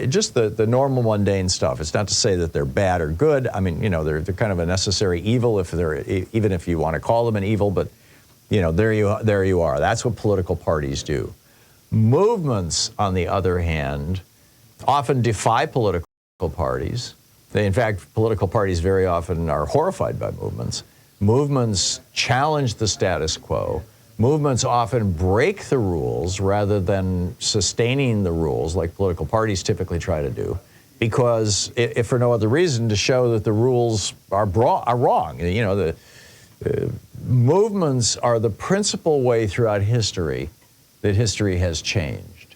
just the normal mundane stuff. It's not to say that they're bad or good. I mean, they're kind of a necessary evil even if you want to call them an evil, but there you are. That's what political parties do. Movements, on the other hand, often defy political parties. In fact, political parties very often are horrified by movements. Movements challenge the status quo. Movements often break the rules rather than sustaining the rules like political parties typically try to do, because if for no other reason, to show that the rules are wrong. Movements are the principal way throughout history that history has changed.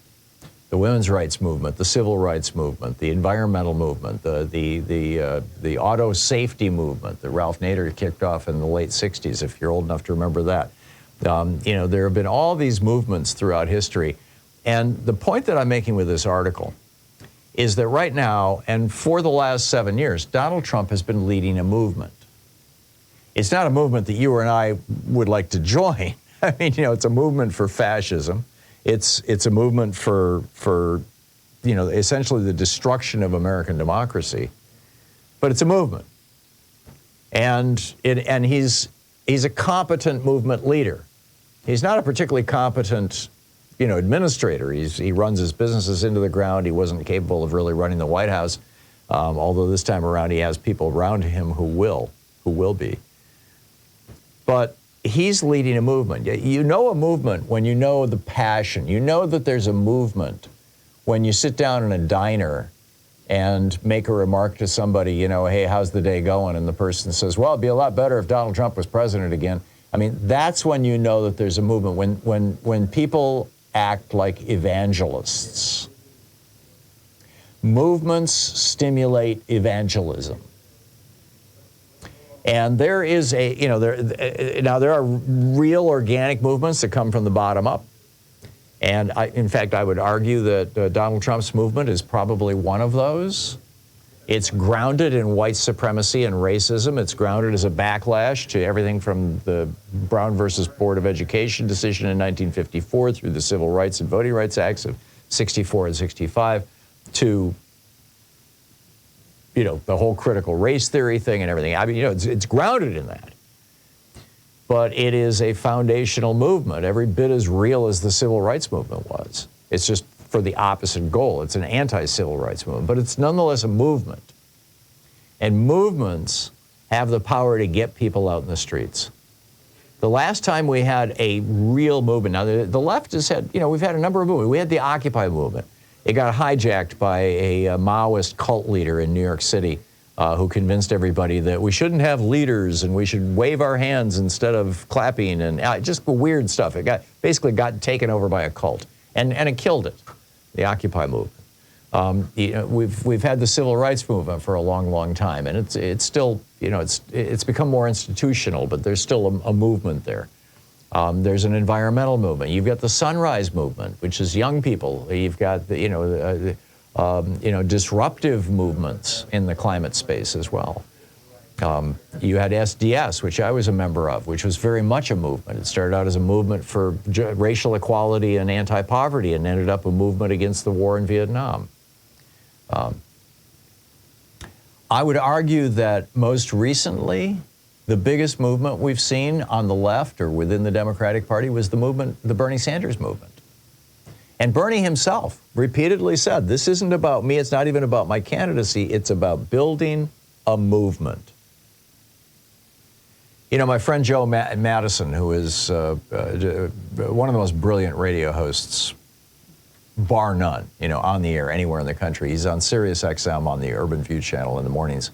The women's rights movement, the civil rights movement, the environmental movement, the auto safety movement that Ralph Nader kicked off in the late 60s, if you're old enough to remember that. There have been all these movements throughout history. And the point that I'm making with this article is that right now, and for the last 7 years, Donald Trump has been leading a movement. It's not a movement that you and I would like to join. I mean, it's a movement for fascism. It's a movement for essentially the destruction of American democracy. But it's a movement. And he's a competent movement leader. He's not a particularly competent, administrator. He runs his businesses into the ground. He wasn't capable of really running the White House, although this time around he has people around him who will be. But he's leading a movement. You know a movement when you know the passion. You know that there's a movement when you sit down in a diner and make a remark to somebody, hey, how's the day going? And the person says, well, it'd be a lot better if Donald Trump was president again. I mean, that's when you know that there's a movement, when people act like evangelists. Movements stimulate evangelism. And there is there are real organic movements that come from the bottom up. And in fact, I would argue that Donald Trump's movement is probably one of those. It's grounded in white supremacy and racism. It's grounded as a backlash to everything from the Brown versus Board of Education decision in 1954 through the Civil Rights and Voting Rights Acts of 64 and 65 to the whole critical race theory thing and everything. I mean, it's grounded in that. But it is a foundational movement, every bit as real as the civil rights movement was. It's just for the opposite goal. It's an anti-civil rights movement, but it's nonetheless a movement. And movements have the power to get people out in the streets. The last time we had a real movement, now the left has had, we've had a number of movements. We had the Occupy movement. It got hijacked by a Maoist cult leader in New York City who convinced everybody that we shouldn't have leaders and we should wave our hands instead of clapping and just weird stuff. It basically got taken over by a cult and it killed it, the Occupy movement. We've had the civil rights movement for a long, long time, and it's still, it's become more institutional, but there's still a movement there. There's an environmental movement. You've got the Sunrise Movement, which is young people. You've got the, disruptive movements in the climate space as well. You had SDS, which I was a member of, which was very much a movement. It started out as a movement for racial equality and anti-poverty and ended up a movement against the war in Vietnam. I would argue that most recently, the biggest movement we've seen on the left or within the Democratic Party was the Bernie Sanders movement. And Bernie himself repeatedly said, this isn't about me, it's not even about my candidacy, it's about building a movement. My friend Joe Madison, who is one of the most brilliant radio hosts, bar none, on the air anywhere in the country. He's on Sirius XM on the Urban View channel in the mornings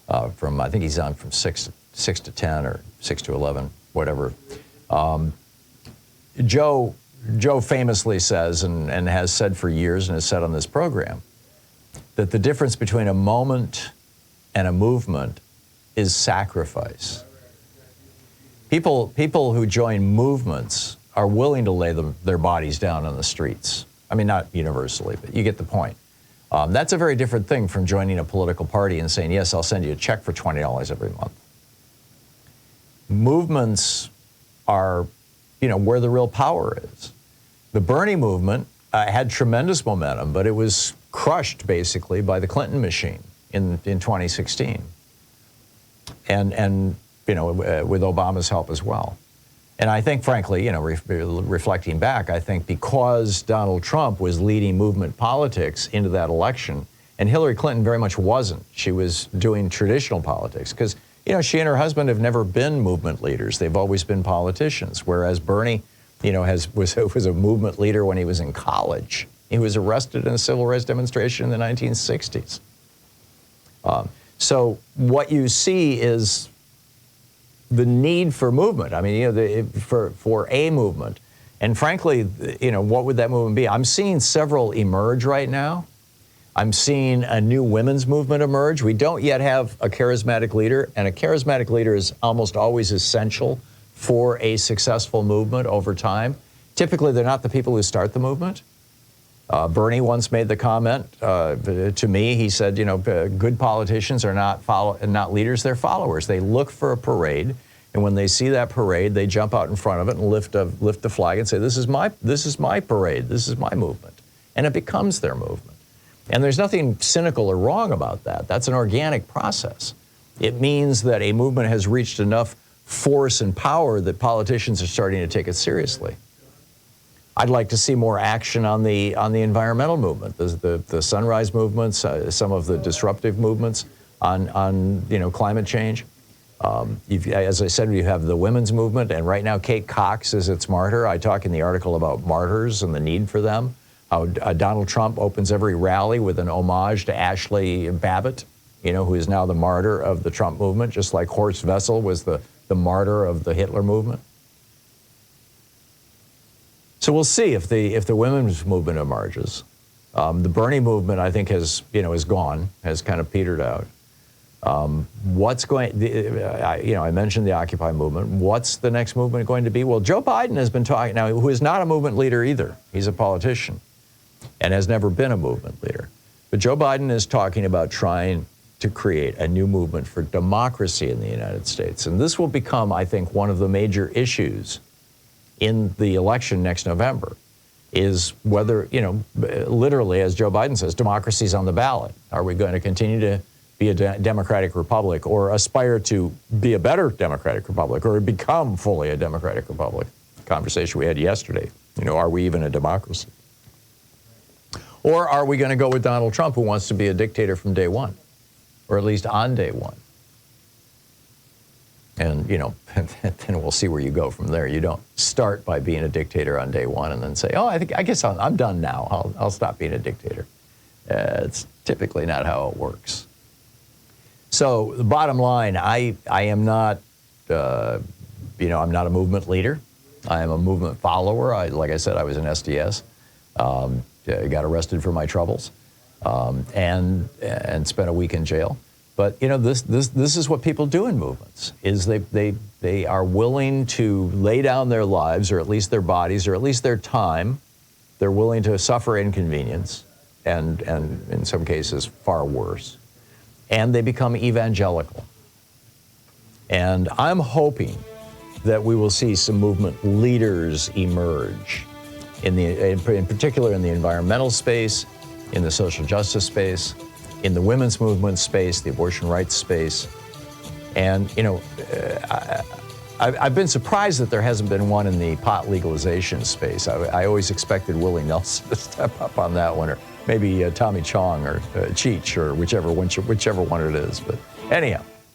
I think he's on from 6 to 10 or 6 to 11, whatever. Joe famously says, and has said for years and has said on this program, that the difference between a moment and a movement is sacrifice. People who join movements are willing to lay their bodies down on the streets. I mean, not universally, but you get the point. That's a very different thing from joining a political party and saying, yes, I'll send you a check for $20 every month. Movements are, where the real power is. The Bernie movement had tremendous momentum, but it was crushed basically by the Clinton machine in 2016, and with Obama's help as well. And I think, frankly, reflecting back, I think because Donald Trump was leading movement politics into that election, and Hillary Clinton very much wasn't. She was doing traditional politics because, she and her husband have never been movement leaders. They've always been politicians, whereas Bernie, was a movement leader when he was in college. He was arrested in a civil rights demonstration in the 1960s. So what you see is the need for movement. I mean, for a movement. And frankly, what would that movement be? I'm seeing several emerge right now. I'm seeing a new women's movement emerge. We don't yet have a charismatic leader, and a charismatic leader is almost always essential for a successful movement over time. Typically, they're not the people who start the movement. Bernie once made the comment to me. He said, good politicians are not leaders, they're followers. They look for a parade, and when they see that parade, they jump out in front of it and lift the flag and say, this is my parade, this is my movement. And it becomes their movement. And there's nothing cynical or wrong about that. That's an organic process. It means that a movement has reached enough force and power that politicians are starting to take it seriously. I'd like to see more action on the environmental movement, the sunrise movements, some of the disruptive movements on climate change. As I said, you have the women's movement, and right now Kate Cox is its martyr. I talk in the article about martyrs and the need for them. How Donald Trump opens every rally with an homage to Ashley Babbitt, who is now the martyr of the Trump movement, just like Horst Wessel was the martyr of the Hitler movement. So we'll see if the women's movement emerges. The Bernie movement, I think, is gone, has kind of petered out. I mentioned the Occupy movement. What's the next movement going to be? Well, Joe Biden has been talking now, who is not a movement leader either. He's a politician and has never been a movement leader. But Joe Biden is talking about trying to create a new movement for democracy in the United States. And this will become, I think, one of the major issues in the election next November, is whether, literally, as Joe Biden says, democracy's on the ballot. Are we going to continue to be a democratic republic, or aspire to be a better democratic republic, or become fully a democratic republic? Conversation we had yesterday. Are we even a democracy? Or are we going to go with Donald Trump, who wants to be a dictator from day one, or at least on day one? And, then we'll see where you go from there. You don't start by being a dictator on day one and then say, I guess I'm done now. I'll stop being a dictator. It's typically not how it works. So the bottom line, I am not, I'm not a movement leader. I am a movement follower. Like I said, I was in SDS. Got arrested for my troubles, and spent a week in jail. But this is what people do in movements: is they are willing to lay down their lives, or at least their bodies, or at least their time. They're willing to suffer inconvenience, and in some cases far worse, and they become evangelical. And I'm hoping that we will see some movement leaders emerge, in particular in the environmental space, in the social justice space, in the women's movement space, the abortion rights space. And, I've been surprised that there hasn't been one in the pot legalization space. I always expected Willie Nelson to step up on that one, or maybe Tommy Chong or Cheech, or whichever one it is. But anyhow.